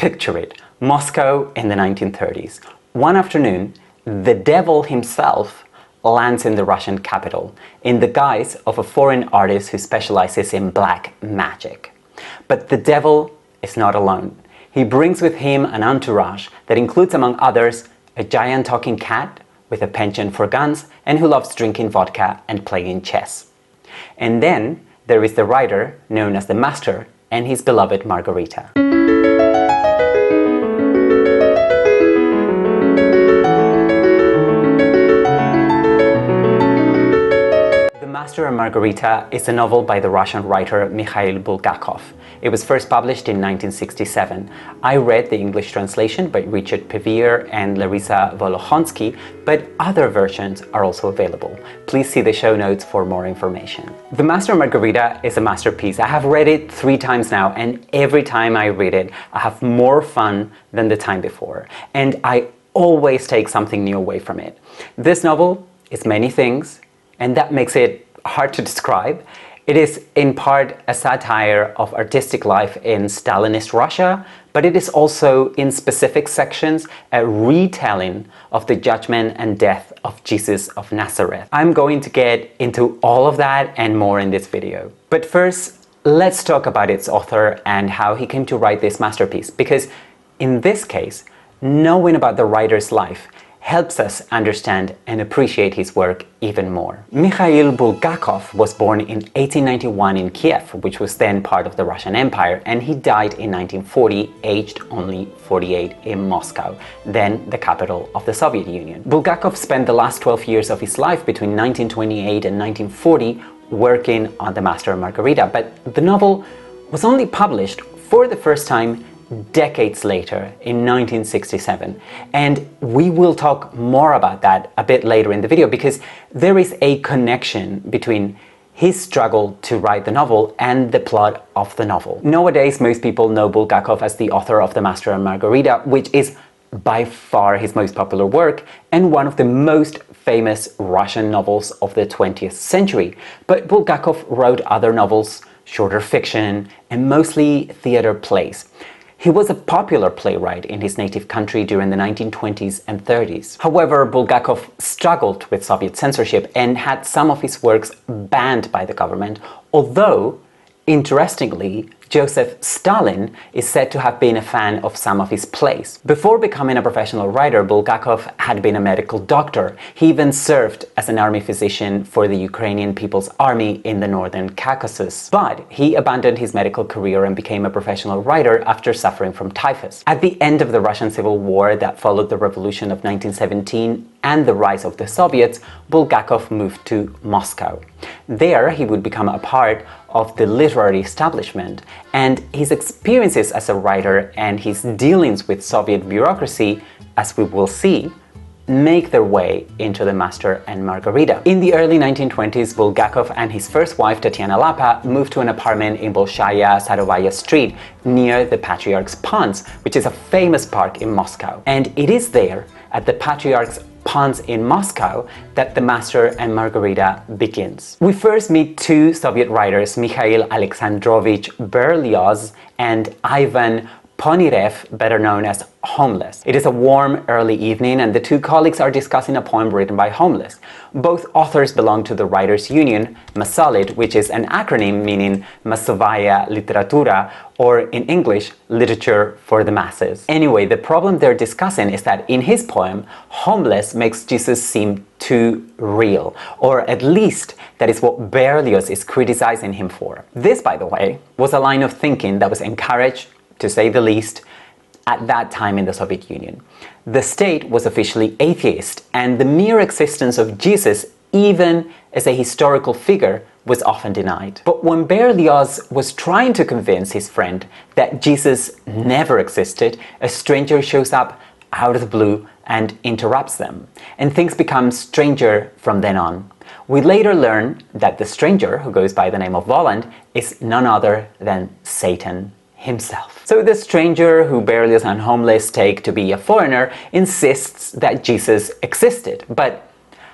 Picture it, Moscow in the 1930s. One afternoon, the devil himself lands in the Russian capital in the guise of a foreign artist who specializes in black magic. But the devil is not alone. He brings with him an entourage that includes, among others, a giant talking cat with a penchant for guns and who loves drinking vodka and playing chess. And then there is the writer known as the Master and his beloved Margarita. Master and Margarita is a novel by the Russian writer Mikhail Bulgakov. It was first published in 1967. I read the English translation by Richard Pevier and Larisa Volokhonsky, but other versions are also available. Please see the show notes for more information. The Master and Margarita is a masterpiece. I have read it 3 times now, and every time I read it, I have more fun than the time before. And I always take something new away from it. This novel is many things, and that makes it hard to describe. It is in part a satire of artistic life in Stalinist Russia, but it is also in specific sections a retelling of the judgment and death of Jesus of Nazareth. I'm going to get into all of that and more in this video. But first, let's talk about its author and how he came to write this masterpiece, because in this case, knowing about the writer's life helps us understand and appreciate his work even more. Mikhail Bulgakov was born in 1891 in Kiev, which was then part of the Russian Empire, and he died in 1940, aged only 48, in Moscow, then the capital of the Soviet Union. Bulgakov spent the last 12 years of his life between 1928 and 1940 working on The Master and Margarita, but the novel was only published for the first time decades later, in 1967, and we will talk more about that a bit later in the video, because there is a connection between his struggle to write the novel and the plot of the novel. Nowadays, most people know Bulgakov as the author of The Master and Margarita, which is by far his most popular work and one of the most famous Russian novels of the 20th century. But Bulgakov wrote other novels, shorter fiction, and mostly theater plays. He was a popular playwright in his native country during the 1920s and 30s. However, Bulgakov struggled with Soviet censorship and had some of his works banned by the government, although, interestingly, Joseph Stalin is said to have been a fan of some of his plays. Before becoming a professional writer, Bulgakov had been a medical doctor. He even served as an army physician for the Ukrainian People's Army in the Northern Caucasus. But he abandoned his medical career and became a professional writer after suffering from typhus. At the end of the Russian Civil War that followed the revolution of 1917 and the rise of the Soviets, Bulgakov moved to Moscow. There, he would become a part of the literary establishment, and his experiences as a writer and his dealings with Soviet bureaucracy, as we will see, make their way into The Master and Margarita. In the early 1920s, Bulgakov and his first wife, Tatiana Lapa, moved to an apartment in Bolshaya Sadovaya Street near the Patriarch's Ponds, which is a famous park in Moscow. And it is there, at the Patriarch's Ponds in Moscow, that The Master and Margarita begins. We first meet 2 Soviet writers, Mikhail Alexandrovich Berlioz and Ivan Ponirev, better known as Homeless. It is a warm early evening and the 2 colleagues are discussing a poem written by Homeless. Both authors belong to the Writers' Union, Masolit, which is an acronym meaning Massovaya Literatura, or in English, Literature for the Masses. Anyway, the problem they're discussing is that in his poem, Homeless makes Jesus seem too real, or at least that is what Berlioz is criticizing him for. This, by the way, was a line of thinking that was encouraged, to say the least, at that time in the Soviet Union. The state was officially atheist, and the mere existence of Jesus, even as a historical figure, was often denied. But when Berlioz was trying to convince his friend that Jesus never existed, a stranger shows up out of the blue and interrupts them, and things become stranger from then on. We later learn that the stranger, who goes by the name of Voland, is none other than Satan himself. So the stranger, who Berlioz and Homeless take to be a foreigner, insists that Jesus existed. But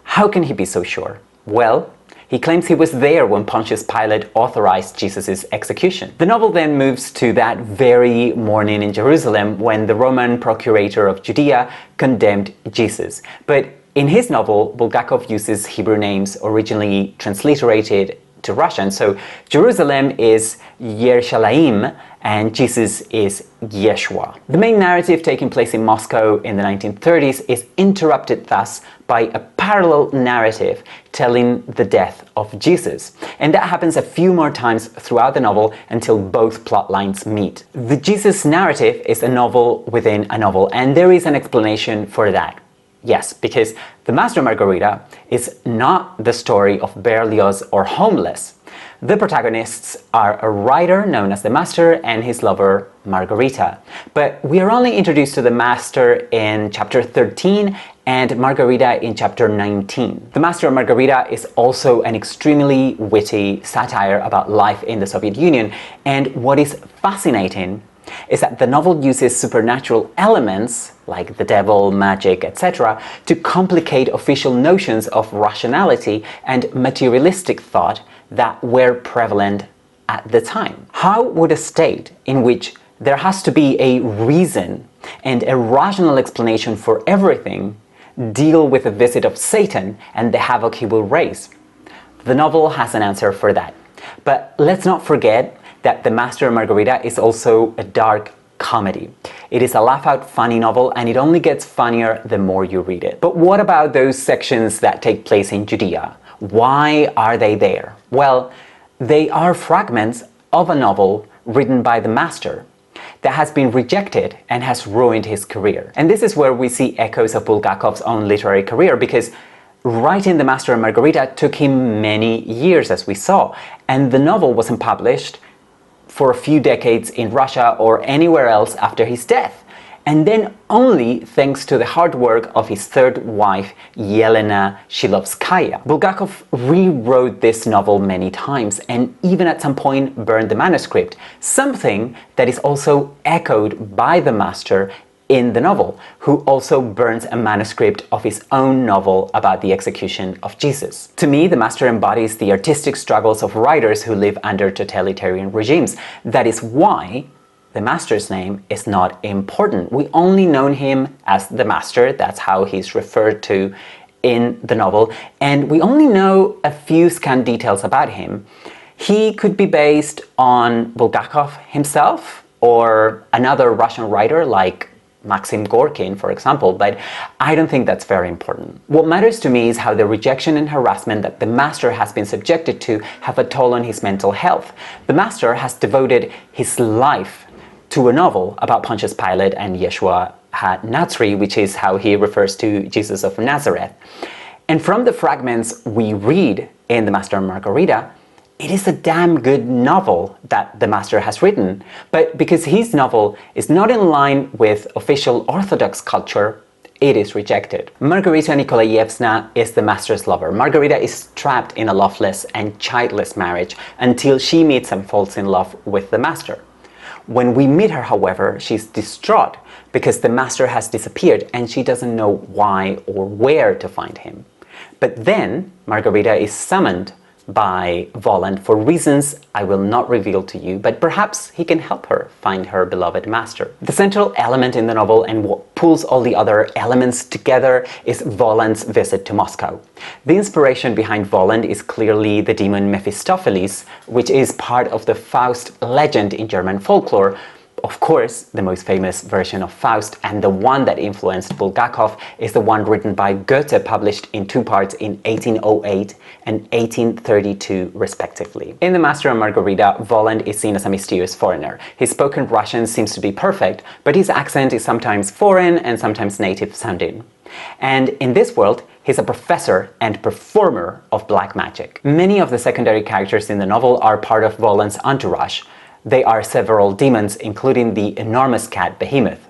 how can he be so sure? Well, He claims he was there when Pontius Pilate authorized Jesus' execution. The novel then moves to that very morning in Jerusalem when the Roman procurator of Judea condemned Jesus. But in his novel, Bulgakov uses Hebrew names originally transliterated to Russian. So Jerusalem is Yerushalayim and Jesus is Yeshua. The main narrative taking place in Moscow in the 1930s is interrupted thus by a parallel narrative telling the death of Jesus. And that happens a few more times throughout the novel until both plot lines meet. The Jesus narrative is a novel within a novel, and there is an explanation for that. Yes, because The Master and Margarita is not the story of Berlioz or Homeless. The protagonists are a writer known as the Master and his lover Margarita. But we are only introduced to the Master in chapter 13 and Margarita in chapter 19. The Master and Margarita is also an extremely witty satire about life in the Soviet Union, and what is fascinating is that the novel uses supernatural elements like the devil, magic, etc. to complicate official notions of rationality and materialistic thought that were prevalent at the time. How would a state in which there has to be a reason and a rational explanation for everything deal with the visit of Satan and the havoc he will raise? The novel has an answer for that. But let's not forget that The Master and Margarita is also a dark comedy. It is a laugh-out funny novel, and it only gets funnier the more you read it. But what about those sections that take place in Judea? Why are they there? Well, they are fragments of a novel written by the Master that has been rejected and has ruined his career. And this is where we see echoes of Bulgakov's own literary career, because writing The Master and Margarita took him many years, as we saw, and the novel wasn't published for a few decades in Russia or anywhere else after his death, and then only thanks to the hard work of his third wife, Yelena Shilovskaya. Bulgakov rewrote this novel many times and even at some point burned the manuscript, something that is also echoed by the Master in the novel, who also burns a manuscript of his own novel about the execution of Jesus. To me, the Master embodies the artistic struggles of writers who live under totalitarian regimes. That is why the Master's name is not important. We only know him as the Master, that's how he's referred to in the novel, and we only know a few scant details about him. He could be based on Bulgakov himself or another Russian writer like Maxim Gorkin, for example, but I don't think that's very important. What matters to me is how the rejection and harassment that the Master has been subjected to have a toll on his mental health. The Master has devoted his life to a novel about Pontius Pilate and Yeshua HaNatzri, which is how he refers to Jesus of Nazareth. And from the fragments we read in The Master and Margarita, it is a damn good novel that the Master has written, but because his novel is not in line with official Orthodox culture, it is rejected. Margarita Nikolaevna is the Master's lover. Margarita is trapped in a loveless and childless marriage until she meets and falls in love with the Master. When we meet her, however, she's distraught because the Master has disappeared and she doesn't know why or where to find him. But then Margarita is summoned by Voland for reasons I will not reveal to you, but perhaps he can help her find her beloved Master. The central element in the novel and what pulls all the other elements together is Voland's visit to Moscow. The inspiration behind Voland is clearly the demon Mephistopheles, which is part of the Faust legend in German folklore. Of course, the most famous version of Faust and the one that influenced Bulgakov is the one written by Goethe, published in two parts in 1808 and 1832 respectively. In The Master and Margarita, Voland is seen as a mysterious foreigner. His spoken Russian seems to be perfect, but his accent is sometimes foreign and sometimes native sounding. And in this world, he's a professor and performer of black magic. Many of the secondary characters in the novel are part of Voland's entourage. They are several demons, including the enormous cat Behemoth.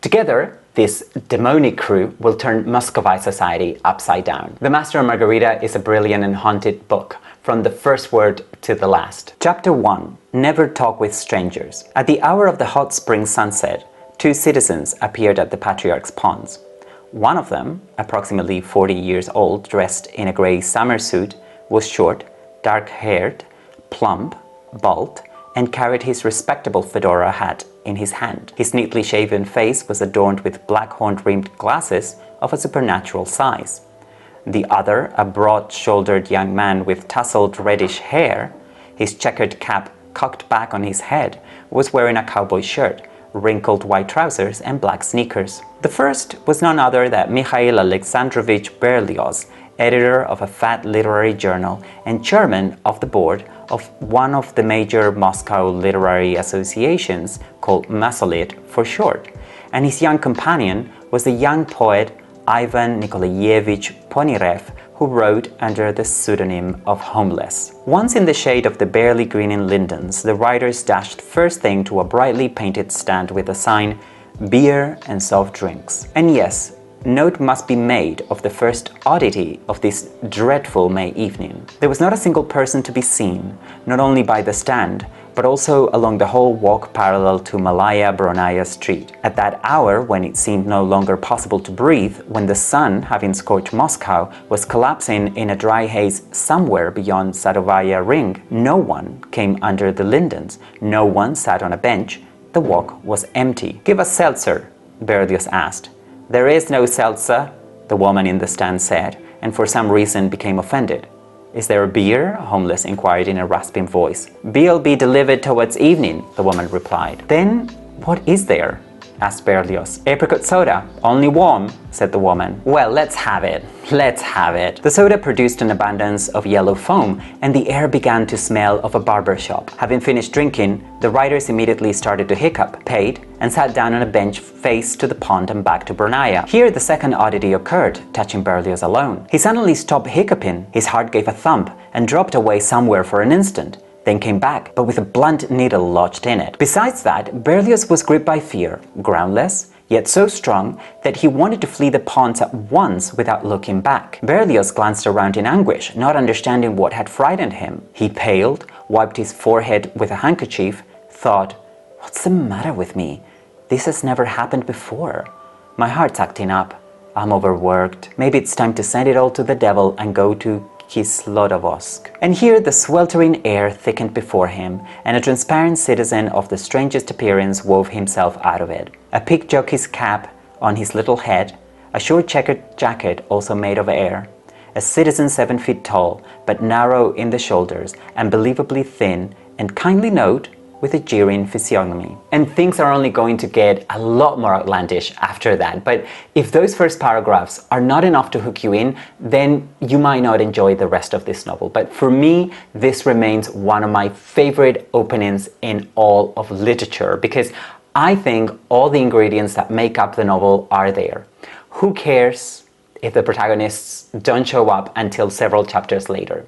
Together, this demonic crew will turn Muscovite society upside down. The Master and Margarita is a brilliant and haunted book, from the first word to the last. Chapter 1. Never talk with strangers. At the hour of the hot spring sunset, two citizens appeared at the Patriarch's ponds. One of them, approximately 40 years old, dressed in a grey summer suit, was short, dark-haired, plump, bald, and carried his respectable fedora hat in his hand. His neatly shaven face was adorned with black horn-rimmed glasses of a supernatural size. The other, a broad-shouldered young man with tousled reddish hair, his checkered cap cocked back on his head, was wearing a cowboy shirt, wrinkled white trousers and black sneakers. The first was none other than Mikhail Alexandrovich Berlioz, editor of a fat literary journal and chairman of the board of one of the major Moscow literary associations called Masolit for short, and his young companion was the young poet Ivan Nikolaevich Ponirev, who wrote under the pseudonym of Homeless. Once in the shade of the barely greening lindens, the writers dashed first thing to a brightly painted stand with a sign, "Beer and soft drinks." And yes, note must be made of the first oddity of this dreadful May evening. There was not a single person to be seen, not only by the stand, but also along the whole walk parallel to Malaya Bronaya Street. At that hour, when it seemed no longer possible to breathe, when the sun, having scorched Moscow, was collapsing in a dry haze somewhere beyond Sadovaya Ring, no one came under the lindens, no one sat on a bench, the walk was empty. "Give us seltzer," Berlioz asked. "There is no seltzer," the woman in the stand said, and for some reason became offended. "Is there a beer?" Homeless inquired in a rasping voice. "Beer'll be delivered towards evening," the woman replied. "Then what is there?" asked Berlioz. "Apricot soda, only warm," said the woman. "Well, let's have it. Let's have it." The soda produced an abundance of yellow foam, and the air began to smell of a barber shop. Having finished drinking, the writers immediately started to hiccup, paid, and sat down on a bench face to the pond and back to Brunaya. Here the second oddity occurred, touching Berlioz alone. He suddenly stopped hiccuping, his heart gave a thump, and dropped away somewhere for an instant, then came back, but with a blunt needle lodged in it. Besides that, Berlioz was gripped by fear, groundless, yet so strong that he wanted to flee the ponds at once without looking back. Berlioz glanced around in anguish, not understanding what had frightened him. He paled, wiped his forehead with a handkerchief, thought, "What's the matter with me? This has never happened before. My heart's acting up. I'm overworked. Maybe it's time to send it all to the devil and go to Kislovosk." And here the sweltering air thickened before him, and a transparent citizen of the strangest appearance wove himself out of it. A pig jockey's cap on his little head, a short checkered jacket also made of air, a citizen 7 feet tall, but narrow in the shoulders, unbelievably thin, and kindly note, with a jeering physiognomy. And things are only going to get a lot more outlandish after that, but if those first paragraphs are not enough to hook you in, then you might not enjoy the rest of this novel. But for me, this remains one of my favorite openings in all of literature, because I think all the ingredients that make up the novel are there. Who cares if the protagonists don't show up until several chapters later?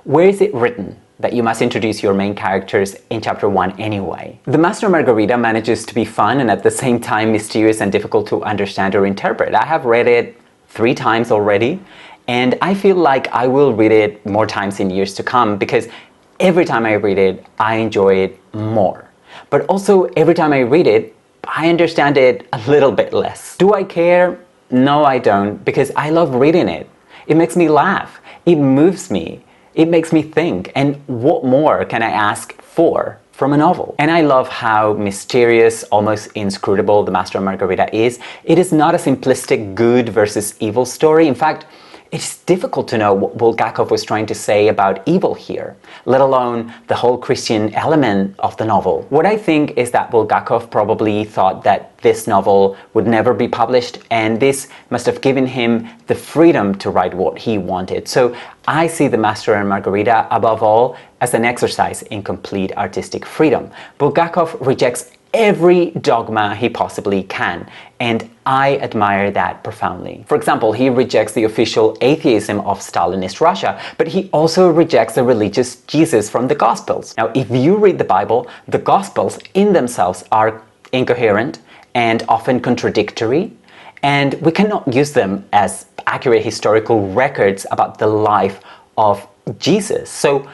Where is it written that you must introduce your main characters in chapter 1 anyway? The Master and Margarita manages to be fun and at the same time mysterious and difficult to understand or interpret. I have read it 3 times already, and I feel like I will read it more times in years to come, because every time I read it, I enjoy it more. But also every time I read it, I understand it a little bit less. Do I care? No, I don't, because I love reading it. It makes me laugh. It moves me. It makes me think, and what more can I ask for from a novel? And I love how mysterious, almost inscrutable The Master and Margarita is. It is not a simplistic good versus evil story. In fact, it's difficult to know what Bulgakov was trying to say about evil here, let alone the whole Christian element of the novel. What I think is that Bulgakov probably thought that this novel would never be published, and this must have given him the freedom to write what he wanted. So I see The Master and Margarita, above all, as an exercise in complete artistic freedom. Bulgakov rejects every dogma he possibly can, and I admire that profoundly. For example, he rejects the official atheism of Stalinist Russia, but he also rejects the religious Jesus from the Gospels. Now, if you read the Bible, the Gospels in themselves are incoherent and often contradictory, and we cannot use them as accurate historical records about the life of Jesus. So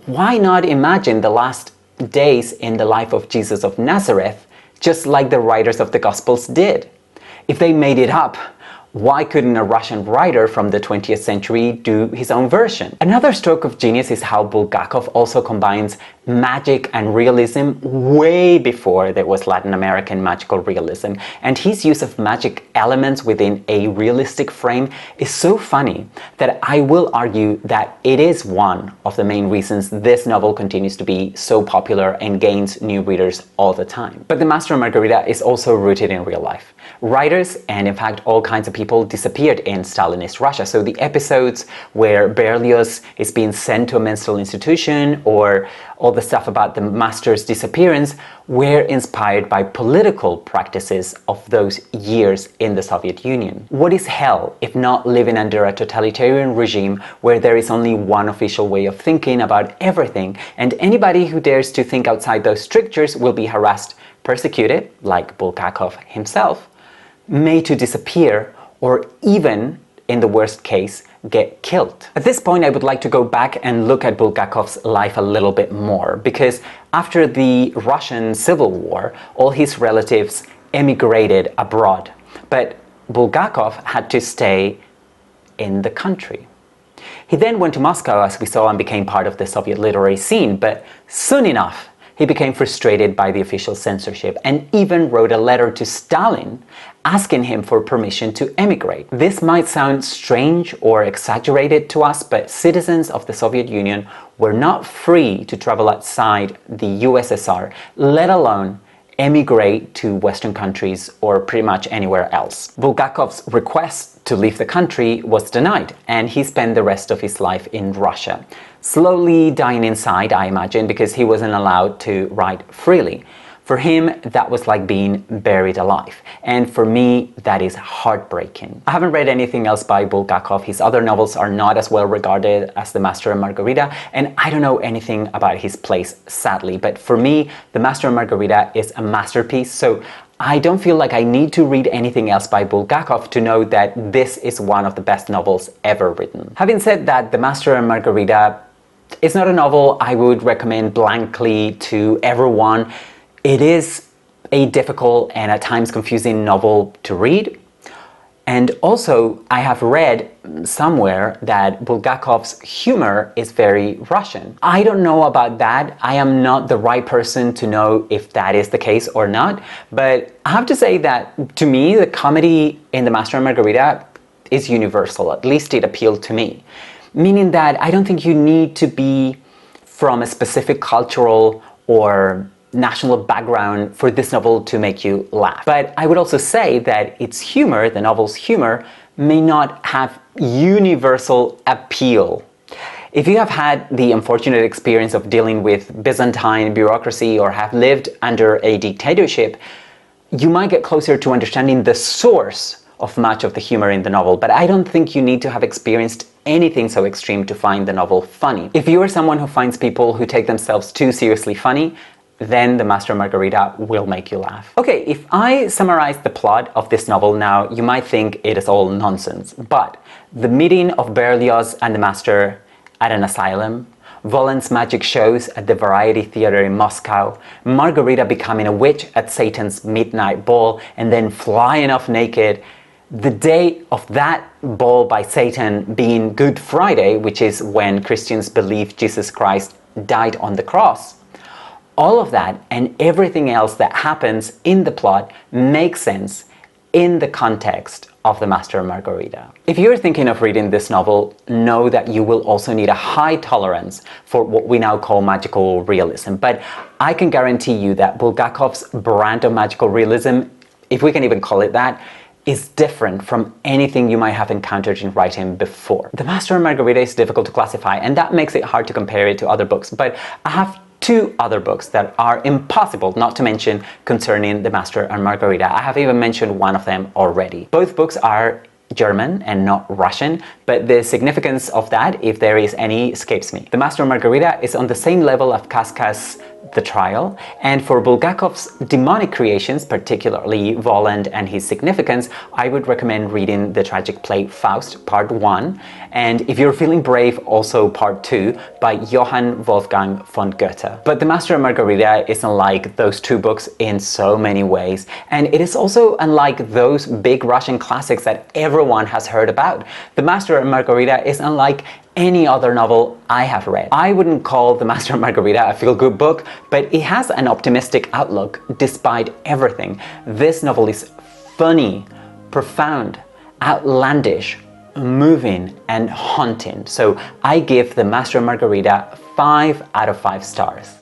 why not imagine the last days in the life of Jesus of Nazareth, just like the writers of the Gospels did? If they made it up, Why couldn't a Russian writer from the 20th century do his own version? Another stroke of genius is how Bulgakov also combines magic and realism way before there was Latin American magical realism, and his use of magic elements within a realistic frame is so funny that I will argue that it is one of the main reasons this novel continues to be so popular and gains new readers all the time. But The Master and Margarita is also rooted in real life. Writers, and in fact all kinds of people, disappeared in Stalinist Russia. So the episodes where Berlioz is being sent to a mental institution, or all the stuff about the master's disappearance, were inspired by political practices of those years in the Soviet Union. What is hell if not living under a totalitarian regime where there is only one official way of thinking about everything, and anybody who dares to think outside those strictures will be harassed, persecuted, like Bulgakov himself, made to disappear, or even, in the worst case, get killed. At this point, I would like to go back and look at Bulgakov's life a little bit more, because after the Russian Civil War, all his relatives emigrated abroad, but Bulgakov had to stay in the country. He then went to Moscow, as we saw, and became part of the Soviet literary scene, but soon enough, he became frustrated by the official censorship and even wrote a letter to Stalin asking him for permission to emigrate. This might sound strange or exaggerated to us, but citizens of the Soviet Union were not free to travel outside the USSR, let alone emigrate to Western countries or pretty much anywhere else. Bulgakov's request to leave the country was denied, and he spent the rest of his life in Russia, slowly dying inside, I imagine, because he wasn't allowed to write freely. For him, that was like being buried alive, and for me, that is heartbreaking. I haven't read anything else by Bulgakov. His other novels are not as well regarded as The Master and Margarita, and I don't know anything about his plays, sadly, but for me, The Master and Margarita is a masterpiece, so I don't feel like I need to read anything else by Bulgakov to know that this is one of the best novels ever written. Having said that, The Master and Margarita is not a novel I would recommend blankly to everyone. It is a difficult and at times confusing novel to read. And also, I have read somewhere that Bulgakov's humor is very Russian. I don't know about that. I am not the right person to know if that is the case or not. But I have to say that, to me, the comedy in The Master and Margarita is universal. At least it appealed to me. Meaning that I don't think you need to be from a specific cultural or national background for this novel to make you laugh. But I would also say that its humor, the novel's humor, may not have universal appeal. If you have had the unfortunate experience of dealing with Byzantine bureaucracy or have lived under a dictatorship, you might get closer to understanding the source of much of the humor in the novel, but I don't think you need to have experienced anything so extreme to find the novel funny. If you are someone who finds people who take themselves too seriously funny, then The Master and Margarita will make you laugh. Okay, if I summarize the plot of this novel now, you might think it is all nonsense, but the meeting of Berlioz and the Master at an asylum, Voland's magic shows at the Variety Theatre in Moscow, Margarita becoming a witch at Satan's midnight ball and then flying off naked, the day of that ball by Satan being Good Friday, which is when Christians believe Jesus Christ died on the cross. All of that and everything else that happens in the plot makes sense in the context of The Master and Margarita. If you're thinking of reading this novel, know that you will also need a high tolerance for what we now call magical realism. But I can guarantee you that Bulgakov's brand of magical realism, if we can even call it that, is different from anything you might have encountered in writing before. The Master and Margarita is difficult to classify, and that makes it hard to compare it to other books, but I have two other books that are impossible not to mention concerning The Master and Margarita. I have even mentioned one of them already. Both books are German and not Russian, but the significance of that, if there is any, escapes me. The Master and Margarita is on the same level of Kafka's The Trial, and for Bulgakov's demonic creations, particularly Voland and His Significance, I would recommend reading the tragic play Faust, Part 1, and if you're feeling brave, also Part 2 by Johann Wolfgang von Goethe. But The Master and Margarita is unlike those two books in so many ways, and it is also unlike those big Russian classics that everyone has heard about. The Master and Margarita is unlike any other novel I have read. I wouldn't call The Master and Margarita a feel-good book, but it has an optimistic outlook despite everything. This novel is funny, profound, outlandish, moving, and haunting. So I give The Master and Margarita 5 out of 5 stars.